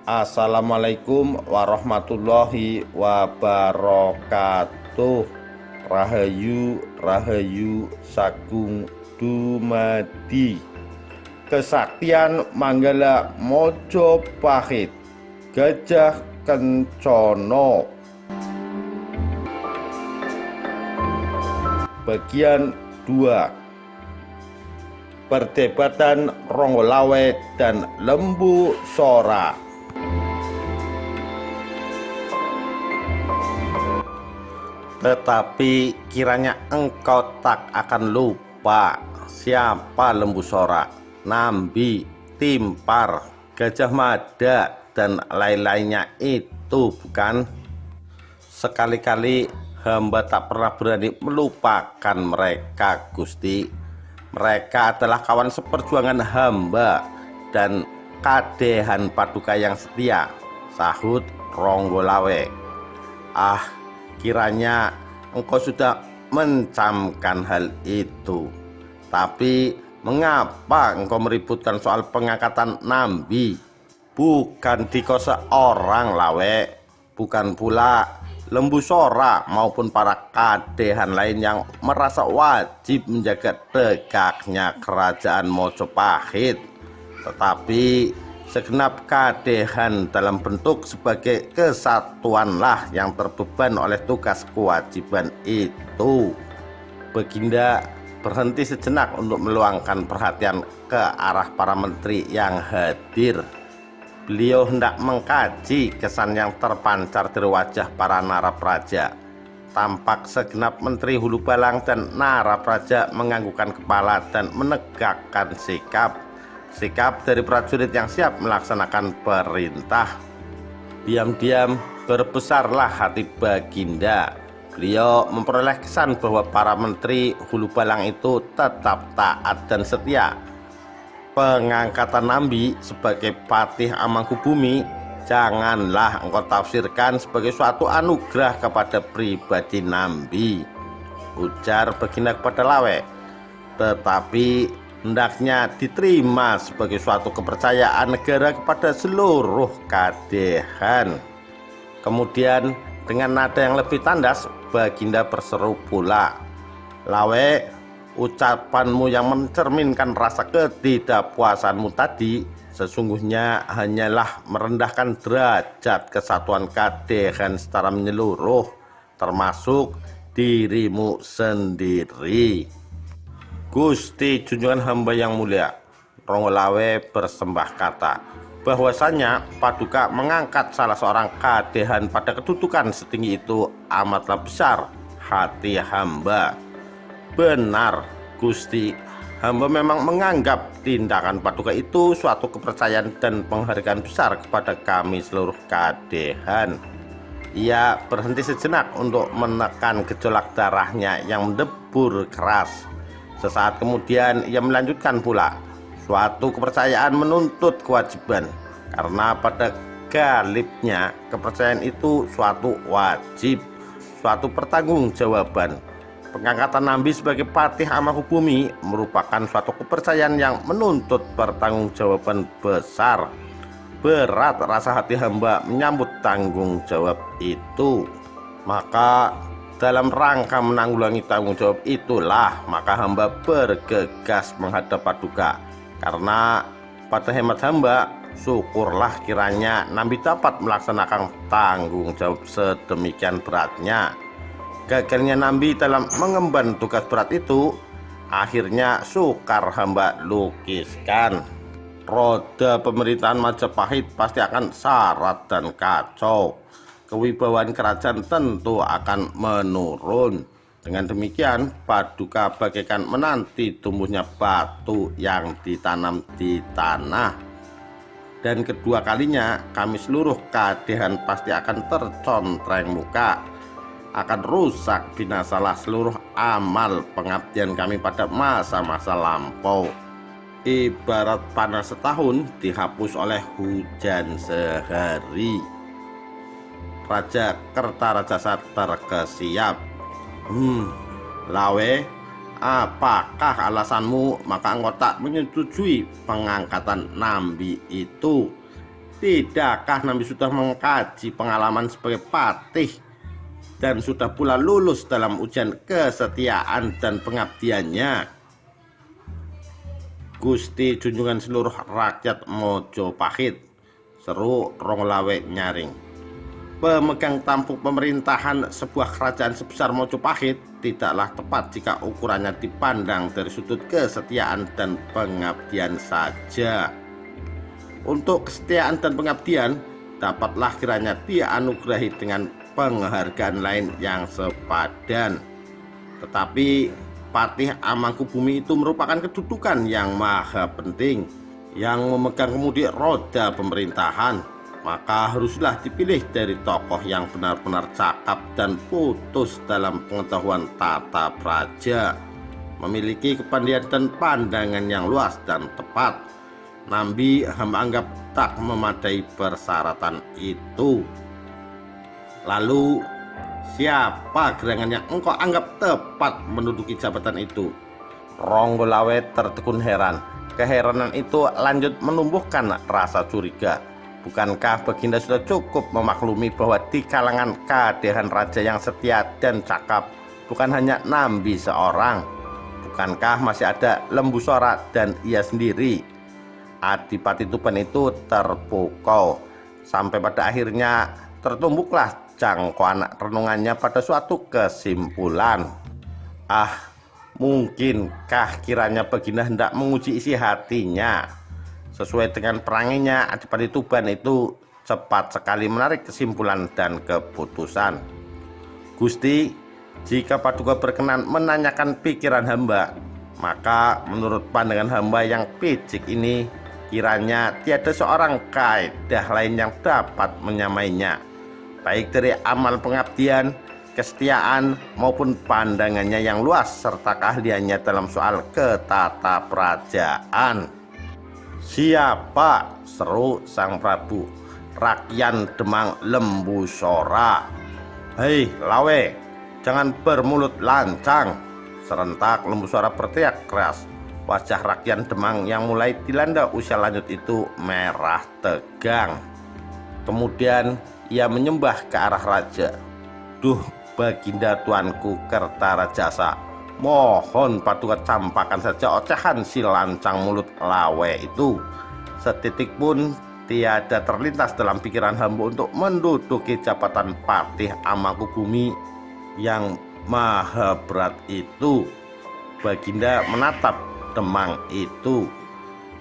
Assalamualaikum warahmatullahi wabarakatuh. Rahayu Rahayu Sagung Dumadi. Kesaktian Manggala Mojopahit, Gajah Kencono. Bagian 2. Perdebatan Ronggolawe dan Lembu Sora. Tetapi kiranya engkau tak akan lupa siapa Lembu Sora, Nambi, Timpar, Gajah Mada, dan lain-lainnya itu, bukan? Sekali-kali hamba tak pernah berani melupakan mereka, Gusti. Mereka adalah kawan seperjuangan hamba dan kadehan Paduka yang setia, sahut Ronggolawe. Ah, kiranya engkau sudah mencamkan hal itu. Tapi mengapa engkau meributkan soal pengangkatan Nambi? Bukan dikau seorang, Lawe. Bukan pula Lembu Sora maupun para kadehan lain yang merasa wajib menjaga tegaknya kerajaan Mojopahit. Tetapi segenap kadehan dalam bentuk sebagai kesatuanlah yang terbeban oleh tugas kewajiban itu. Baginda berhenti sejenak untuk meluangkan perhatian ke arah para menteri yang hadir. Beliau hendak mengkaji kesan yang terpancar dari wajah para narapraja. Tampak segenap menteri hulu balang dan narapraja menganggukkan kepala dan menegakkan sikap dari prajurit yang siap melaksanakan perintah. Diam-diam berbesarlah hati Baginda. Beliau memperoleh kesan bahwa para menteri hulu balang itu tetap taat dan setia. Pengangkatan Nambi sebagai Patih Amangkubumi janganlah engkau tafsirkan sebagai suatu anugerah kepada pribadi Nambi, ujar Baginda kepada Lawe, tetapi hendaknya diterima sebagai suatu kepercayaan negara kepada seluruh kadehan. Kemudian dengan nada yang lebih tandas, Baginda berseru pula, Lawe, ucapanmu yang mencerminkan rasa ketidakpuasanmu tadi sesungguhnya hanyalah merendahkan derajat kesatuan kadehan secara menyeluruh, termasuk dirimu sendiri. Gusti junjungan hamba yang mulia, Ronggolawe bersembah kata bahwasanya Paduka mengangkat salah seorang kadehan pada kedudukan setinggi itu amatlah besar hati hamba. Benar, Gusti. Hamba memang menganggap tindakan Paduka itu suatu kepercayaan dan penghargaan besar kepada kami seluruh kadehan. Ia berhenti sejenak untuk menekan gejolak darahnya yang mendebur keras. Sesaat kemudian ia melanjutkan pula, suatu kepercayaan menuntut kewajiban, karena pada galibnya kepercayaan itu suatu wajib, suatu pertanggungjawaban. Pengangkatan Nambi sebagai Patih Amangkubumi merupakan suatu kepercayaan yang menuntut pertanggungjawaban besar. Berat rasa hati hamba menyambut tanggung jawab itu. Maka dalam rangka menanggulangi tanggung jawab itulah maka hamba bergegas menghadap Paduka. Karena pada hemat hamba, syukurlah kiranya Nambi dapat melaksanakan tanggung jawab sedemikian beratnya. Gagalnya Nambi dalam mengemban tugas berat itu akhirnya sukar hamba lukiskan. Roda pemerintahan Majapahit pasti akan syarat dan kacau. Kewibawaan kerajaan tentu akan menurun. Dengan demikian Paduka bagaikan menanti tumbuhnya batu yang ditanam di tanah. Dan kedua kalinya kami seluruh kadehan pasti akan tercontreng muka. Akan rusak binasalah seluruh amal pengabdian kami pada masa-masa lampau. Ibarat panas setahun dihapus oleh hujan sehari. Raja Kertarajasa terkesiap. Lawe, apakah alasanmu maka engkau tak menyetujui pengangkatan Nambi itu? Tidakkah Nambi sudah mengkaji pengalaman sebagai patih dan sudah pula lulus dalam ujian kesetiaan dan pengabdiannya? Gusti junjungan seluruh rakyat Mojopahit, seru Ronglawe nyaring. Pemegang tampuk pemerintahan sebuah kerajaan sebesar Mojopahit tidaklah tepat jika ukurannya dipandang dari sudut kesetiaan dan pengabdian saja. Untuk kesetiaan dan pengabdian dapatlah kiranya dianugerahi dengan penghargaan lain yang sepadan. Tetapi Patih Amangkubumi itu merupakan kedudukan yang maha penting yang memegang kemudi roda pemerintahan. Maka haruslah dipilih dari tokoh yang benar-benar cakap dan putus dalam pengetahuan tata praja, memiliki kepandaian dan pandangan yang luas dan tepat. Nambi hamba anggap tak memadai persyaratan itu. Lalu siapa gerangan yang engkau anggap tepat menduduki jabatan itu? Ronggolawe tertekun heran. Keheranan itu lanjut menumbuhkan rasa curiga. Bukankah Baginda sudah cukup memaklumi bahwa di kalangan kadehan raja yang setia dan cakap bukan hanya Nambi seorang? Bukankah masih ada Lembusora dan ia sendiri? Adipati Tuban itu terpukau sampai pada akhirnya tertumbuklah jangkauan renungannya pada suatu kesimpulan. Mungkinkah kiranya Baginda hendak menguji isi hatinya? Sesuai dengan peranginya, Adipati Tuban itu cepat sekali menarik kesimpulan dan keputusan. Gusti, jika Paduka berkenan menanyakan pikiran hamba, maka menurut pandangan hamba yang picik ini, kiranya tiada seorang kaidah lain yang dapat menyamainya, baik dari amal pengabdian, kesetiaan maupun pandangannya yang luas serta keahliannya dalam soal ketataprajaan. Siapa? Seru Sang Prabu. Rakyan Demang Lembusora. Hei Lawe, jangan bermulut lancang, serentak Lembusora berteriak keras. Wajah Rakyan Demang yang mulai dilanda usia lanjut itu merah tegang. Kemudian ia menyembah ke arah raja. Duh Baginda tuanku Kertarajasa, mohon Paduka campakan saja ocehan si lancang mulut Lawe itu. Setitik pun tiada terlintas dalam pikiran hamba untuk menduduki jabatan Patih Amangkubumi yang maha berat itu. Baginda menatap Demang itu.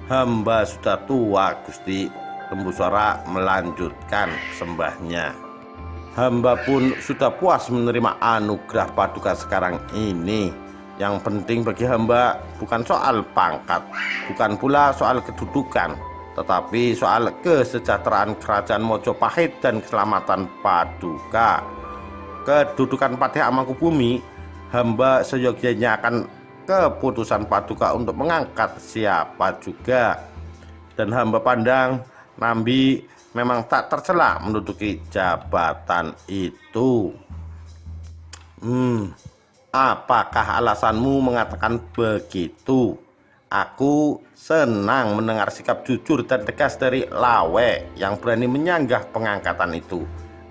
Hamba sudah tua Gusti. Lembusora melanjutkan sembahnya. Hamba pun sudah puas menerima anugerah Paduka sekarang ini. Yang penting bagi hamba bukan soal pangkat, bukan pula soal kedudukan, tetapi soal kesejahteraan kerajaan Mojopahit dan keselamatan Paduka. Kedudukan Patih Amangkubumi, hamba seyogyanya akan keputusan Paduka untuk mengangkat siapa juga. Dan hamba pandang Nambi memang tak tercela menduduki jabatan itu. Apakah alasanmu mengatakan begitu? Aku senang mendengar sikap jujur dan tegas dari Lawe yang berani menyanggah pengangkatan itu,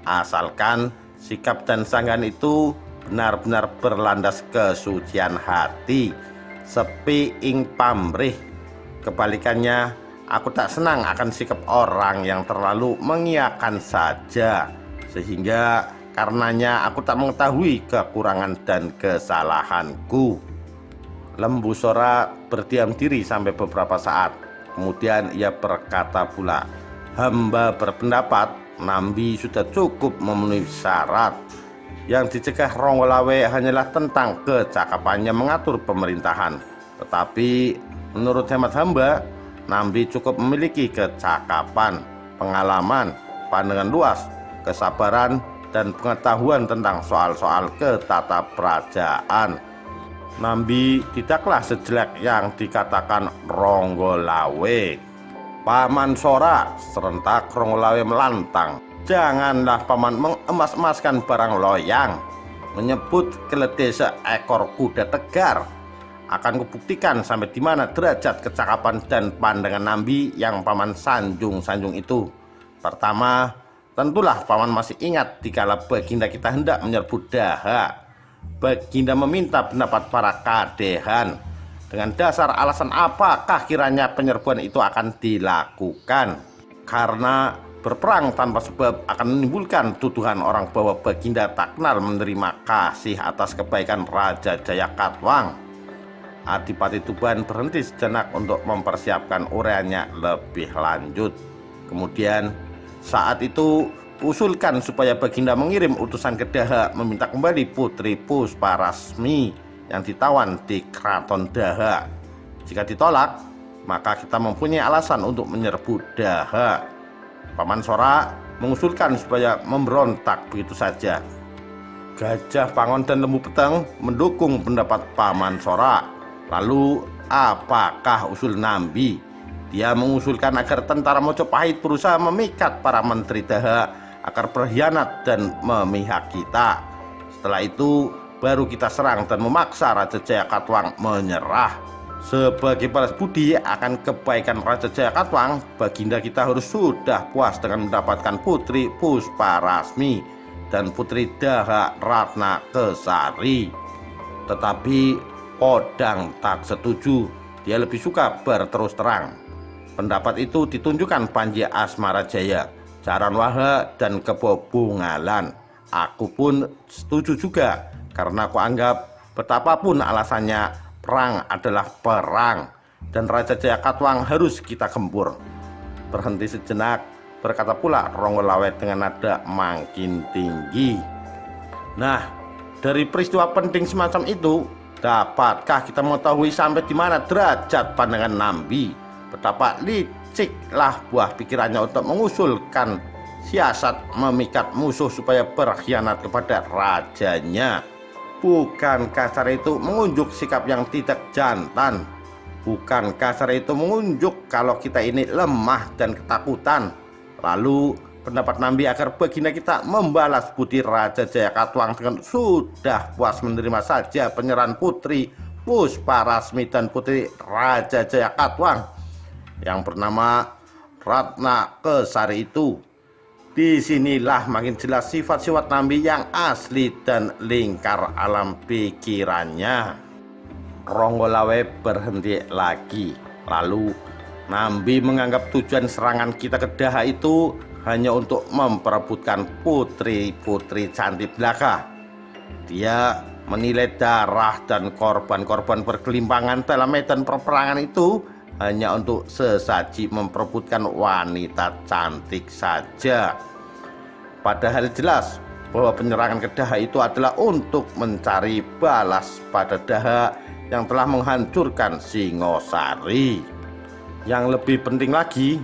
asalkan sikap dan sanggahan itu benar-benar berlandas kesucian hati, sepi ing pamrih. Kebalikannya, aku tak senang akan sikap orang yang terlalu mengiyakan saja, sehingga karenanya aku tak mengetahui kekurangan dan kesalahanku. Lembusora berdiam diri sampai beberapa saat. Kemudian ia berkata pula, hamba berpendapat Nambi sudah cukup memenuhi syarat. Yang dicegah Ronggolawe hanyalah tentang kecakapannya mengatur pemerintahan. Tetapi menurut hemat hamba, Nambi cukup memiliki kecakapan, pengalaman, pandangan luas, kesabaran, dan pengetahuan tentang soal-soal ketataprajaan. Nambi tidaklah sejelek yang dikatakan Ronggolawe. Paman Sora, serentak Ronggolawe melantang. Janganlah paman mengemas-emaskan barang loyang. Menyebut keledai seekor kuda tegar. Akan kubuktikan sampai di mana derajat kecakapan dan pandangan Nambi yang paman sanjung-sanjung itu. Pertama, tentulah paman masih ingat dikala Baginda kita hendak menyerbu Daha. Baginda meminta pendapat para kadehan. Dengan dasar alasan apakah kiranya penyerbuan itu akan dilakukan? Karena berperang tanpa sebab akan menimbulkan tuduhan orang bahwa Baginda tak kenal menerima kasih atas kebaikan Raja Jayakatwang. Adipati Tuban berhenti sejenak untuk mempersiapkan uraiannya lebih lanjut. Kemudian saat itu usulkan supaya Baginda mengirim utusan ke Daha meminta kembali Putri Pusparasmi yang ditawan di Keraton Daha. Jika ditolak, maka kita mempunyai alasan untuk menyerbu Daha. Paman Sora mengusulkan supaya memberontak begitu saja. Gajah Pangon dan Lembu Peteng mendukung pendapat Paman Sora. Lalu apakah usul Nambi? Dia mengusulkan agar tentara Mojopahit berusaha memikat para menteri Daha agar berkhianat dan memihak kita. Setelah itu baru kita serang dan memaksa Raja Jayakatwang menyerah. Sebagai balas budi akan kebaikan Raja Jayakatwang, Baginda kita harus sudah puas dengan mendapatkan Putri Pusparasmi dan Putri Daha Ratna Kesari. Tetapi Podang tak setuju. Dia lebih suka berterus terang. Pendapat itu ditunjukkan Panji Asmarajaya, Caran Waha, dan Kebo Bungalan. Aku pun setuju juga, karena aku anggap betapapun alasannya, perang adalah perang, dan Raja Jayakatwang harus kita gempur. Berhenti sejenak, berkata pula Ronggolawet dengan nada makin tinggi. Nah, dari peristiwa penting semacam itu, dapatkah kita mengetahui sampai di mana derajat pandangan Nambi? Betapa liciklah buah pikirannya untuk mengusulkan siasat memikat musuh supaya berkhianat kepada rajanya. Bukankah cara itu mengunjuk sikap yang tidak jantan? Bukankah cara itu mengunjuk kalau kita ini lemah dan ketakutan? Lalu pendapat Nambi agar Baginda kita membalas budi Raja Jayakatwang dengan sudah puas menerima saja penyerahan Putri Pusparasmi dan Putri Raja Jayakatwang yang bernama Ratna Kesari itu. Disinilah makin jelas sifat-sifat Nambi yang asli dan lingkar alam pikirannya. Ronggolawe berhenti lagi. Lalu Nambi menganggap tujuan serangan kita ke Daha itu hanya untuk memperebutkan putri-putri cantik belaka. Dia menilai darah dan korban-korban bergelimpangan dalam medan peperangan itu hanya untuk sesaji memperebutkan wanita cantik saja. Padahal jelas bahwa penyerangan ke Daha itu adalah untuk mencari balas pada Daha yang telah menghancurkan Singosari. Yang lebih penting lagi,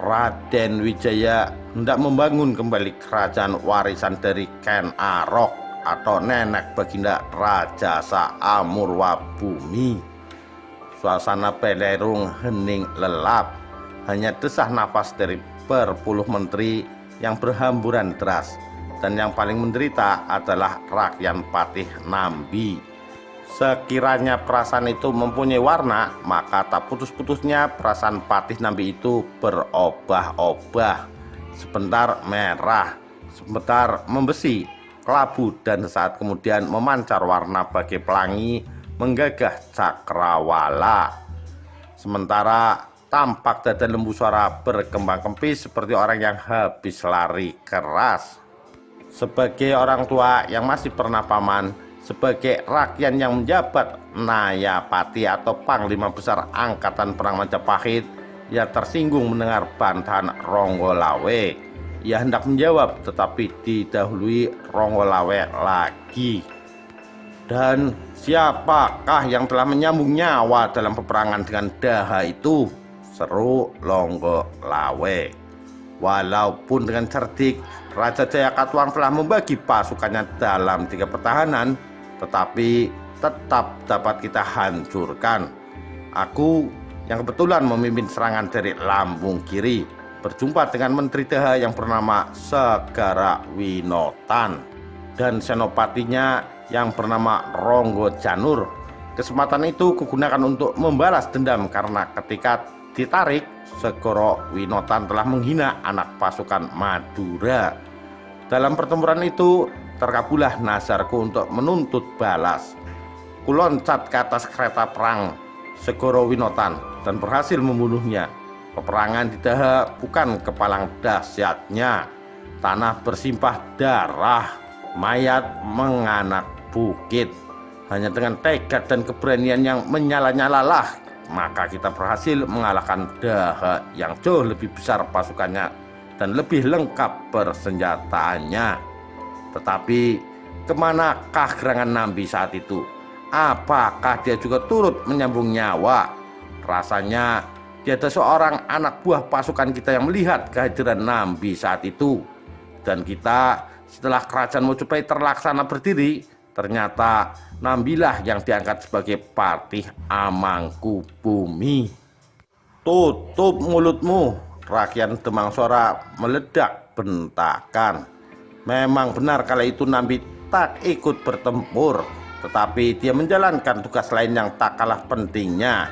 Raden Wijaya hendak membangun kembali kerajaan warisan dari Ken Arok atau nenek Baginda Rajasa Amurwabumi. Suasana belerung hening lelap, hanya desah nafas dari berpuluh menteri yang berhamburan deras, dan yang paling menderita adalah rakyat Patih Nambi. Sekiranya perasaan itu mempunyai warna, maka tak putus-putusnya perasaan Patih Nambi itu berubah-ubah. Sebentar merah, sebentar membesi, kelabu, dan sesaat kemudian memancar warna bagai pelangi menggagah cakrawala. Sementara tampak dada Lembu Sora berkembang kempis seperti orang yang habis lari keras. Sebagai orang tua yang masih pernah paman, sebagai rakyat yang menjabat Nayapati atau Panglima Besar Angkatan Perang Majapahit, ia tersinggung mendengar bantahan Ronggolawe. Ia hendak menjawab, tetapi didahului Ronggolawe lagi. Dan siapakah yang telah menyambung nyawa dalam peperangan dengan Daha itu? Seru Ronggolawe. Walaupun dengan cerdik, Raja Jayakatwang telah membagi pasukannya dalam 3 pertahanan, tetapi tetap dapat kita hancurkan. Aku yang kebetulan memimpin serangan dari lambung kiri berjumpa dengan Menteri Daha yang bernama Segara Winotan dan senopatinya yang bernama Ronggo Janur. Kesempatan itu kugunakan untuk membalas dendam karena ketika ditarik, Segoro Winotan telah menghina anak pasukan Madura. Dalam pertempuran itu terkabullah nazarku untuk menuntut balas. Kuloncat ke atas kereta perang Segoro Winotan dan berhasil membunuhnya. Peperangan di Daha bukan kepalang dahsyatnya. Tanah bersimpah darah, mayat menganak bukit. Hanya dengan tekad dan keberanian yang menyala-nyalalah maka kita berhasil mengalahkan Daha yang jauh lebih besar pasukannya dan lebih lengkap persenjataannya. Tetapi kemanakah gerangan Nambi saat itu? Apakah dia juga turut menyambung nyawa? Rasanya tiada seorang anak buah pasukan kita yang melihat kehadiran Nambi saat itu. Dan kita setelah kerajaan Mojopahit terlaksana berdiri, ternyata Nambilah yang diangkat sebagai Patih Amangkubumi. Tutup mulutmu, Rakyat Demangsora meledak bentakan. Memang benar kala itu Nambi tak ikut bertempur, tetapi dia menjalankan tugas lain yang tak kalah pentingnya.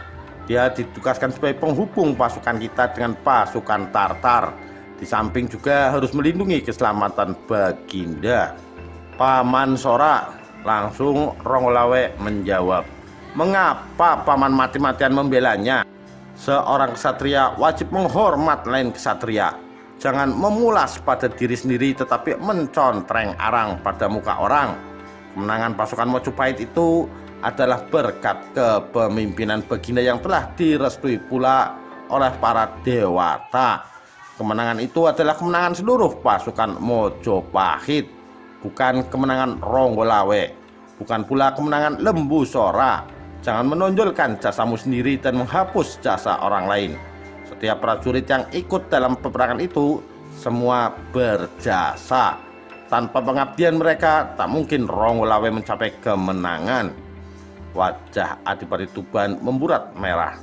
Dia ditugaskan sebagai penghubung pasukan kita dengan pasukan Tartar. Di samping juga harus melindungi keselamatan Baginda. Paman Sora, langsung Ronggolawe menjawab. Mengapa paman mati-matian membelanya? Seorang ksatria wajib menghormat lain ksatria. Jangan memulas pada diri sendiri tetapi mencontreng arang pada muka orang. Kemenangan pasukan Mojopahit itu adalah berkat kepemimpinan Baginda yang telah direstui pula oleh para dewata. Kemenangan itu adalah kemenangan seluruh pasukan Mojopahit, bukan kemenangan Ronggolawe, bukan pula kemenangan Lembu Sora. Jangan menonjolkan jasamu sendiri dan menghapus jasa orang lain. Setiap prajurit yang ikut dalam peperangan itu semua berjasa. Tanpa pengabdian mereka tak mungkin Ronggolawe mencapai kemenangan. Wajah Adipati Tuban memburat merah.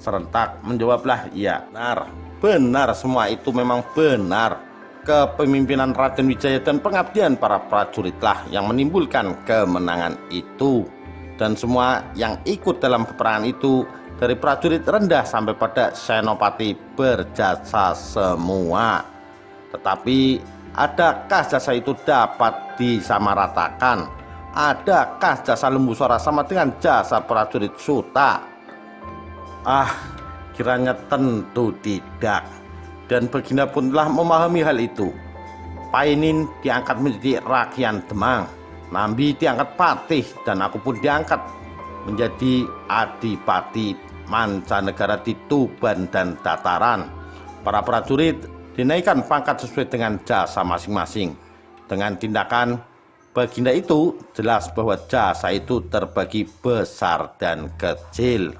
Serentak menjawablah, iya benar. Benar, semua itu memang benar. Kepemimpinan Raden Wijaya dan pengabdian para prajuritlah yang menimbulkan kemenangan itu. Dan semua yang ikut dalam peperangan itu, dari prajurit rendah sampai pada senopati, berjasa semua. Tetapi adakah jasa itu dapat disamaratakan? Adakah jasa Lembu Sora sama dengan jasa prajurit Suta? Kiranya tentu tidak. Dan Baginda pun telah memahami hal itu. Painin diangkat menjadi Rakyat Demang, Nambi diangkat patih, dan aku pun diangkat menjadi Adipati Mancanegara di Tuban dan Dataran. Para prajurit dinaikkan pangkat sesuai dengan jasa masing-masing. Dengan tindakan Baginda itu jelas bahwa jasa itu terbagi besar dan kecil.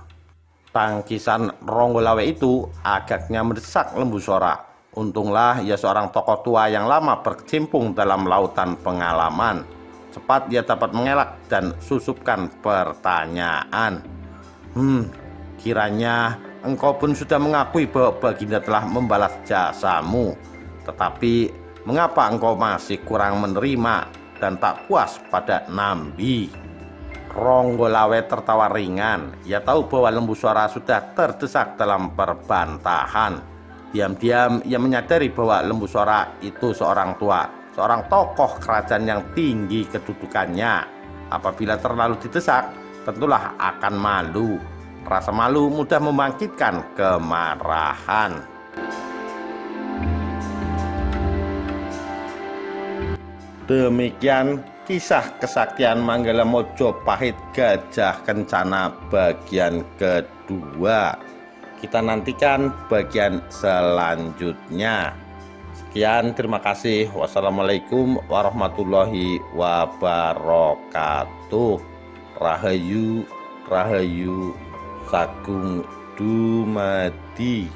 Tangkisan Ronggolawe itu agaknya mendesak Lembu Sora. Untunglah ia seorang tokoh tua yang lama berkecimpung dalam lautan pengalaman. Cepat ia dapat mengelak dan susupkan pertanyaan. Kiranya engkau pun sudah mengakui bahwa Baginda telah membalas jasamu. Tetapi mengapa engkau masih kurang menerima dan tak puas pada Nambi? Ronggolawe tertawa ringan. Ia tahu bahwa Lembu Sora sudah terdesak dalam perbantahan. Diam-diam ia menyadari bahwa Lembu Sora itu seorang tua, seorang tokoh kerajaan yang tinggi kedudukannya. Apabila terlalu didesak, tentulah akan malu. Rasa malu mudah membangkitkan kemarahan. Demikian kisah kesaktian Manggala Mojopahit Gajah Kencana bagian kedua. Kita nantikan bagian selanjutnya. Sekian, terima kasih. Wassalamualaikum warahmatullahi wabarakatuh. Rahayu, Rahayu, Sagung Dumadi.